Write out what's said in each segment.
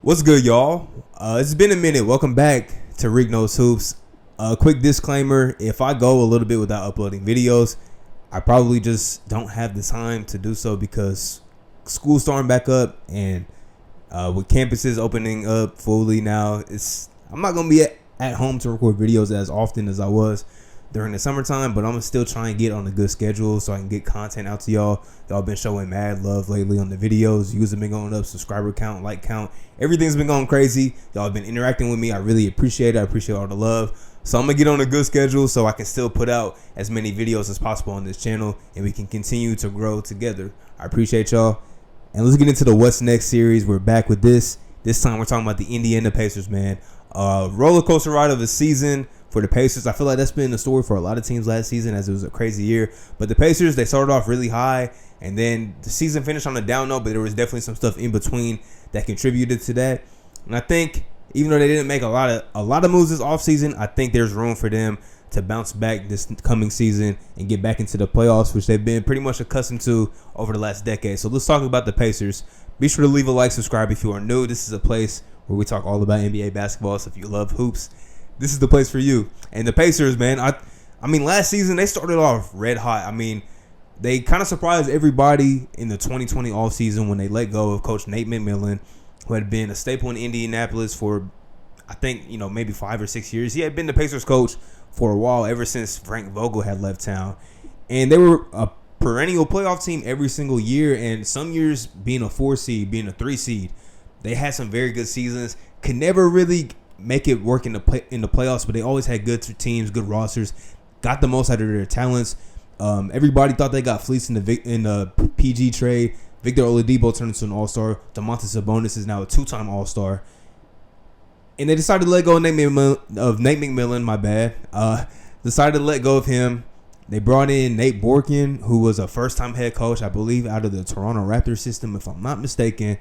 What's good, y'all? It's been a minute. Welcome back to Rick Knows Hoops. Quick disclaimer: if I go a little bit without uploading videos, I probably just don't have the time to do so because school's starting back up, and with campuses opening up fully now, I'm not gonna be at home to record videos as often as I was during the summertime, but I'm gonna still try and get on a good schedule so I can get content out to y'all. Y'all been showing mad love lately on the videos. Views have been going up, subscriber count, like count, everything's been going crazy. Y'all have been interacting with me. I really appreciate it. I appreciate all the love. So I'm gonna get on a good schedule so I can still put out as many videos as possible on this channel and we can continue to grow together. I appreciate y'all. And let's get into the What's Next series. We're back with this. This time we're talking about the Indiana Pacers, man. Roller coaster ride of a season for the Pacers. I feel like that's been the story for a lot of teams last season, as it was a crazy year. But the Pacers, they started off really high, and then the season finished on a down note, but there was definitely some stuff in between that contributed to that. And I think even though they didn't make a lot of moves this offseason, I think there's room for them to bounce back this coming season and get back into the playoffs, which they've been pretty much accustomed to over the last decade. So let's talk about the Pacers. Be sure to leave a like, subscribe if you are new. This is a place where we talk all about NBA basketball. So if you love hoops, this is the place for you. And the Pacers, man, I mean, last season they started off red hot. I mean, they kind of surprised everybody in the 2020 offseason when they let go of Coach Nate McMillan, who had been a staple in Indianapolis for, I think, maybe 5 or 6 years. He had been the Pacers coach for a while, ever since Frank Vogel had left town. And they were a perennial playoff team every single year, and some years being a 4 seed, being a 3 seed. They had some very good seasons. Could never really make it work in the playoffs, but they always had good teams, good rosters, got the most out of their talents. Everybody thought they got fleeced in the PG trade. Victor Oladipo turned into an all-star. Domantas Sabonis is now a 2-time all-star. And they decided to let go of Nate McMillan, my bad. Decided to let go of him. They brought in Nate Borkin, who was a first-time head coach, I believe, out of the Toronto Raptors system, if I'm not mistaken.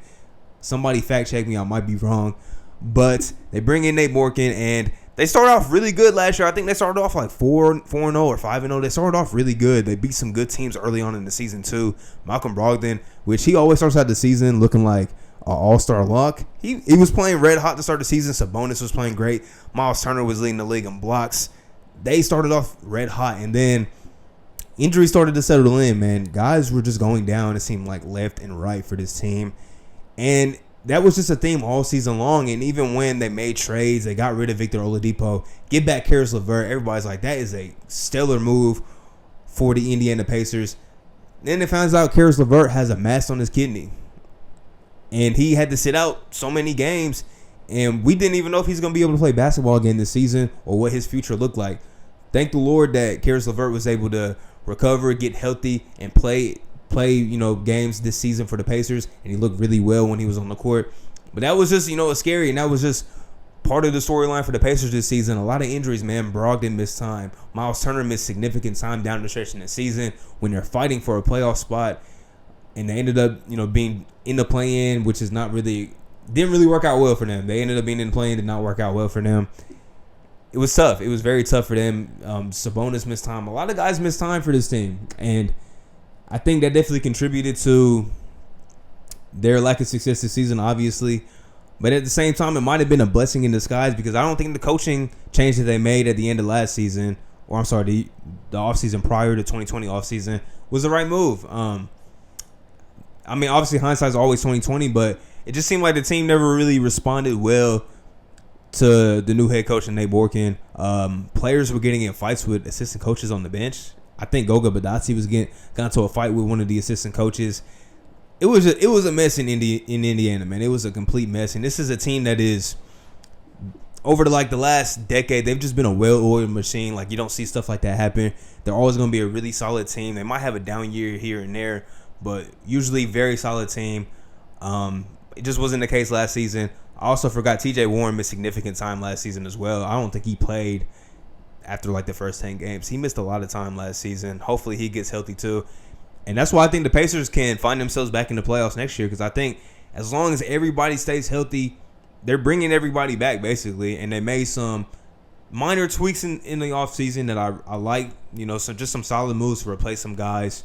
Somebody fact-check me, I might be wrong. But they bring in Nate Borkin, and they started off really good last year. I think they started off like 4-0 or 5-0. They started off really good. They beat some good teams early on in the season too. Malcolm Brogdon, which he always starts out the season looking like an all-star lock. He was playing red hot to start the season. Sabonis was playing great. Miles Turner was leading the league in blocks. They started off red hot, and then injuries started to settle in, man. Guys were just going down, it seemed like, left and right for this team. And that was just a theme all season long. And even when they made trades, they got rid of Victor Oladipo, get back Caris LeVert. Everybody's like, that is a stellar move for the Indiana Pacers. Then they found out Caris LeVert has a mass on his kidney, and he had to sit out so many games. And we didn't even know if he's going to be able to play basketball again this season or what his future looked like. Thank the Lord that Caris LeVert was able to recover, get healthy, and play games this season for the Pacers, and he looked really well when he was on the court. But that was just, scary, and that was just part of the storyline for the Pacers this season. A lot of injuries, man. Brogdon missed time. Miles Turner missed significant time down the stretch in the season when they're fighting for a playoff spot, and they ended up, being in the play-in, which is didn't really work out well for them. They ended up being in the play-in, did not work out well for them. It was tough. It was very tough for them. Sabonis missed time. A lot of guys missed time for this team, and I think that definitely contributed to their lack of success this season, obviously. But at the same time, it might have been a blessing in disguise because I don't think the coaching change that they made at the end of last season, or I'm sorry, the offseason prior to 2020 offseason, was the right move. I mean, obviously hindsight's always 2020, but it just seemed like the team never really responded well to the new head coach and Nate Borkin. Players were getting in fights with assistant coaches on the bench. I think Goga Badazzi got into a fight with one of the assistant coaches. It was a mess in Indiana, man. It was a complete mess. And this is a team that is, over the last decade, they've just been a well-oiled machine. Like, you don't see stuff like that happen. They're always going to be a really solid team. They might have a down year here and there, but usually very solid team. It just wasn't the case last season. I also forgot TJ Warren missed significant time last season as well. I don't think he played after the first 10 games. He missed a lot of time last season. Hopefully he gets healthy too. And that's why I think the Pacers can find themselves back in the playoffs next year, because I think as long as everybody stays healthy, they're bringing everybody back basically. And they made some minor tweaks in the offseason that I like, just some solid moves to replace some guys,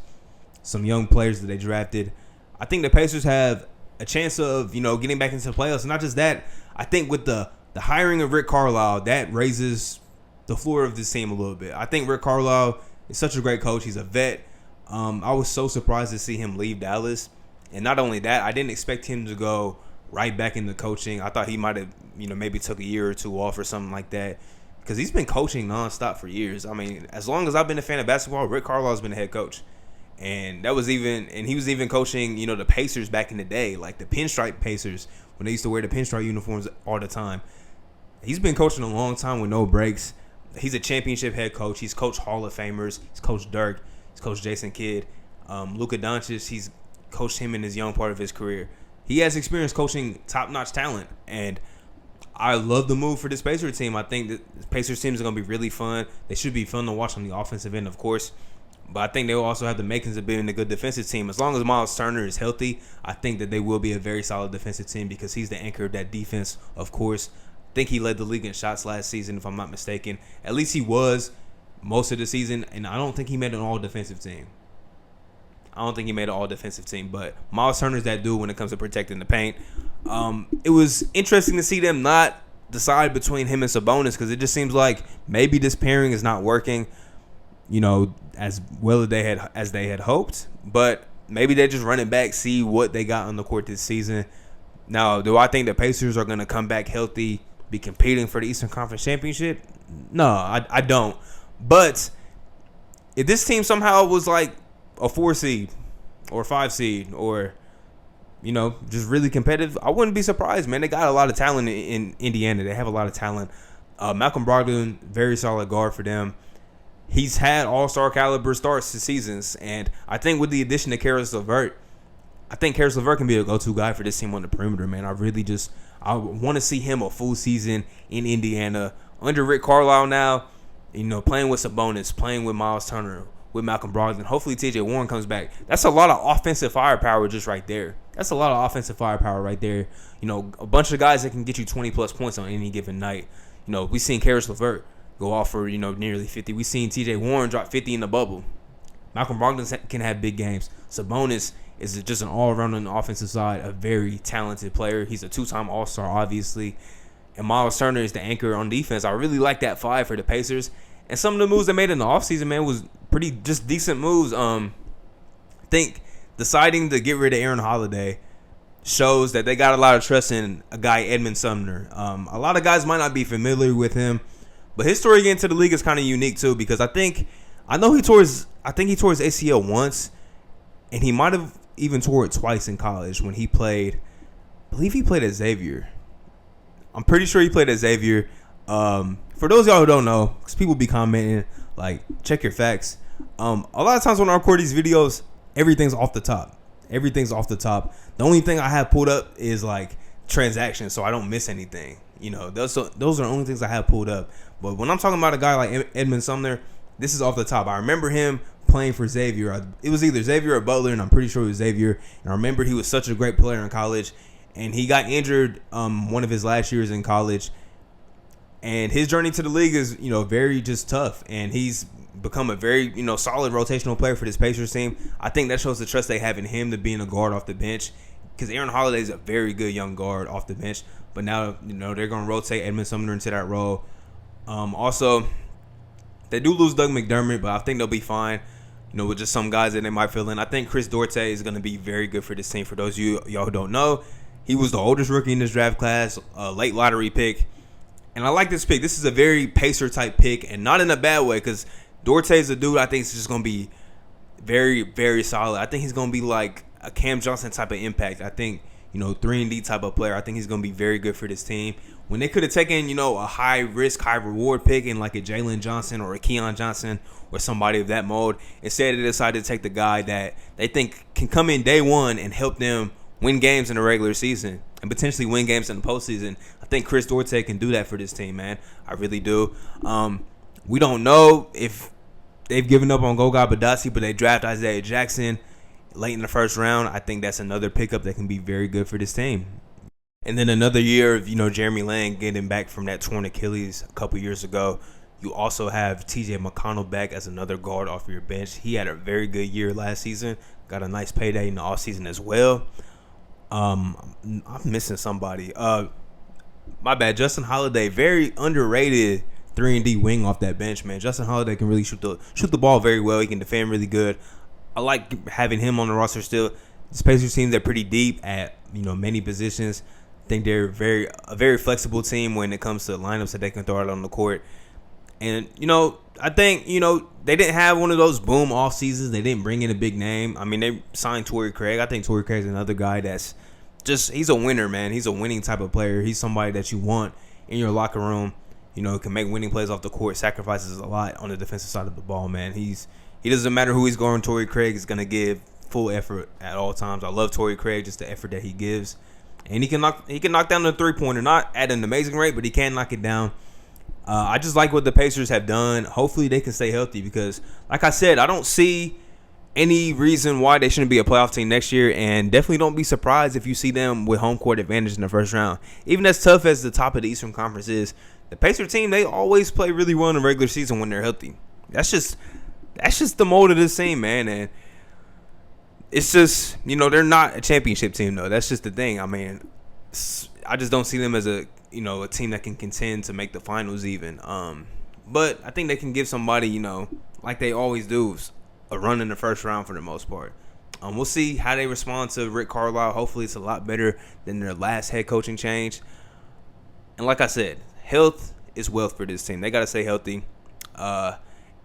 some young players that they drafted. I think the Pacers have a chance of, getting back into the playoffs. And not just that, I think with the hiring of Rick Carlisle, that raises the floor of this team a little bit. I think Rick Carlisle is such a great coach. He's a vet. I was so surprised to see him leave Dallas. And not only that, I didn't expect him to go right back into coaching. I thought he might have, maybe took a year or two off or something like that, because he's been coaching nonstop for years. I mean, as long as I've been a fan of basketball, Rick Carlisle's been a head coach. And he was even coaching, the Pacers back in the day, like the pinstripe Pacers, when they used to wear the pinstripe uniforms all the time. He's been coaching a long time with no breaks. He's a championship head coach. He's coached Hall of Famers. He's coached Dirk. He's coached Jason Kidd. Luka Doncic, he's coached him in his young part of his career. He has experience coaching top-notch talent, and I love the move for this Pacers team. I think that the Pacers team is going to be really fun. They should be fun to watch on the offensive end, of course. But I think they will also have the makings of being a good defensive team. As long as Miles Turner is healthy, I think that they will be a very solid defensive team, because he's the anchor of that defense, of course. I think he led the league in shots last season, if I'm not mistaken. At least he was most of the season, and I don't think he made an all-defensive team. But Miles Turner's that dude when it comes to protecting the paint. It was interesting to see them not decide between him and Sabonis, because it just seems like maybe this pairing is not working, as well as they had hoped. But maybe they're just running back, see what they got on the court this season. Now, do I think the Pacers are going to come back healthy, be competing for the Eastern Conference Championship? No, I don't. But if this team somehow was like a 4 seed or 5 seed or, just really competitive, I wouldn't be surprised, man. They got a lot of talent in Indiana. They have a lot of talent. Malcolm Brogdon, very solid guard for them. He's had all-star caliber starts to seasons, and I think with the addition of Caris LeVert, I think Caris LeVert can be a go-to guy for this team on the perimeter, man. I want to see him a full season in Indiana under Rick Carlisle now, playing with Sabonis, playing with Miles Turner, with Malcolm Brogdon. Hopefully TJ Warren comes back. That's a lot of offensive firepower just right there. A bunch of guys that can get you 20-plus points on any given night. We've seen Caris LeVert go off for, nearly 50. We've seen TJ Warren drop 50 in the bubble. Malcolm Brogdon can have big games. Sabonis is just an all-around on the offensive side, a very talented player. He's a 2-time All-Star, obviously. And Miles Turner is the anchor on defense. I really like that 5 for the Pacers. And some of the moves they made in the offseason, man, was pretty just decent moves. I think deciding to get rid of Aaron Holiday shows that they got a lot of trust in a guy, Edmund Sumner. A lot of guys might not be familiar with him, but his story getting to the league is kind of unique too, because I think he tore his ACL once, and he might have even tore it twice in college when he played. I believe he played at Xavier. I'm pretty sure he played at Xavier. For those of y'all who don't know, because people be commenting, like, check your facts. A lot of times when I record these videos, everything's off the top. The only thing I have pulled up is, like, transactions, so I don't miss anything. Those are the only things I have pulled up. But when I'm talking about a guy like Edmund Sumner, this is off the top. I remember him playing for Xavier. It was either Xavier or Butler, and I'm pretty sure it was Xavier. And I remember he was such a great player in college, and he got injured one of his last years in college. And his journey to the league is, very just tough. And he's become a very, solid rotational player for this Pacers team. I think that shows the trust they have in him to being a guard off the bench, because Aaron Holiday is a very good young guard off the bench. But now, they're going to rotate Edmund Sumner into that role. Also, they do lose Doug McDermott, but I think they'll be fine, with just some guys that they might fill in. I think Chris Duarte is going to be very good for this team. For those of y'all who don't know, he was the oldest rookie in this draft class, a late lottery pick. And I like this pick. This is a very Pacer-type pick, and not in a bad way, because Duarte is a dude I think is just going to be very, very solid. I think he's going to be like a Cam Johnson type of impact. I think, 3-and-D type of player. I think he's going to be very good for this team. When they could have taken, a high-risk, high-reward pick in like a Jalen Johnson or a Keon Johnson or somebody of that mold, instead they decided to take the guy that they think can come in day one and help them win games in the regular season and potentially win games in the postseason. I think Chris Duarte can do that for this team, man. I really do. We don't know if they've given up on Goga Badasi, but they draft Isaiah Jackson late in the first round. I think that's another pickup that can be very good for this team. And then another year of, Jeremy Lamb getting back from that torn Achilles a couple years ago. You also have TJ McConnell back as another guard off your bench. He had a very good year last season. Got a nice payday in the offseason as well. I'm missing somebody. My bad. Justin Holiday, very underrated 3-and-D wing off that bench, man. Justin Holiday can really shoot the ball very well. He can defend really good. I like having him on the roster still. The Pacers team, they're pretty deep at many positions. I think they're a very flexible team when it comes to lineups that they can throw out on the court. And I think they didn't have one of those boom off seasons. They didn't bring in a big name. I mean, they signed Torrey Craig. I think Torrey Craig is another guy that's he's a winner, man. He's a winning type of player. He's somebody that you want in your locker room. Can make winning plays off the court. Sacrifices a lot on the defensive side of the ball, man. He doesn't matter who he's going. Torrey Craig is gonna give full effort at all times. I love Torrey Craig, just the effort that he gives, and he can knock down the 3-pointer, not at an amazing rate, but he can knock it down. I just like what the Pacers have done. Hopefully they can stay healthy because, like I said, I don't see any reason why they shouldn't be a playoff team next year, and definitely don't be surprised if you see them with home court advantage in the first round. Even as tough as the top of the Eastern Conference is, the Pacers team, they always play really well in the regular season when they're healthy. That's just the mold of this team, man. And it's just, they're not a championship team, though. That's just the thing. I mean, I just don't see them as a team that can contend to make the finals even. But I think they can give somebody, like they always do, a run in the first round for the most part. We'll see how they respond to Rick Carlisle. Hopefully it's a lot better than their last head coaching change. And like I said, health is wealth for this team. They got to stay healthy.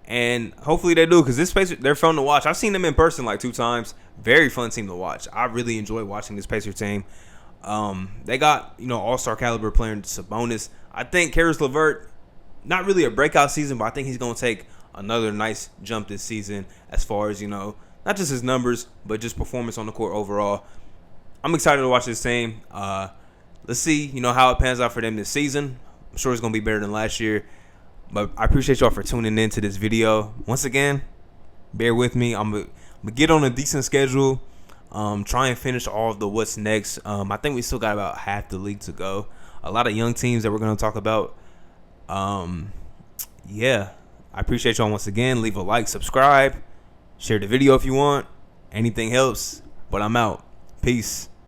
And hopefully they do, because this Pacers, they're fun to watch. I've seen them in person like 2 times. Very fun team to watch. I really enjoy watching this Pacers team. They got, all-star caliber player Sabonis. I think Karis LeVert, not really a breakout season, but I think he's going to take another nice jump this season as far as, not just his numbers, but just performance on the court overall. I'm excited to watch this team. Let's see, how it pans out for them this season. I'm sure it's going to be better than last year. But I appreciate y'all for tuning in to this video. Once again, bear with me. I'm going to get on a decent schedule. Try and finish all of the what's next. I think we still got about half the league to go. A lot of young teams that we're going to talk about. Yeah, I appreciate y'all once again. Leave a like, subscribe, share the video if you want. Anything helps. But I'm out. Peace.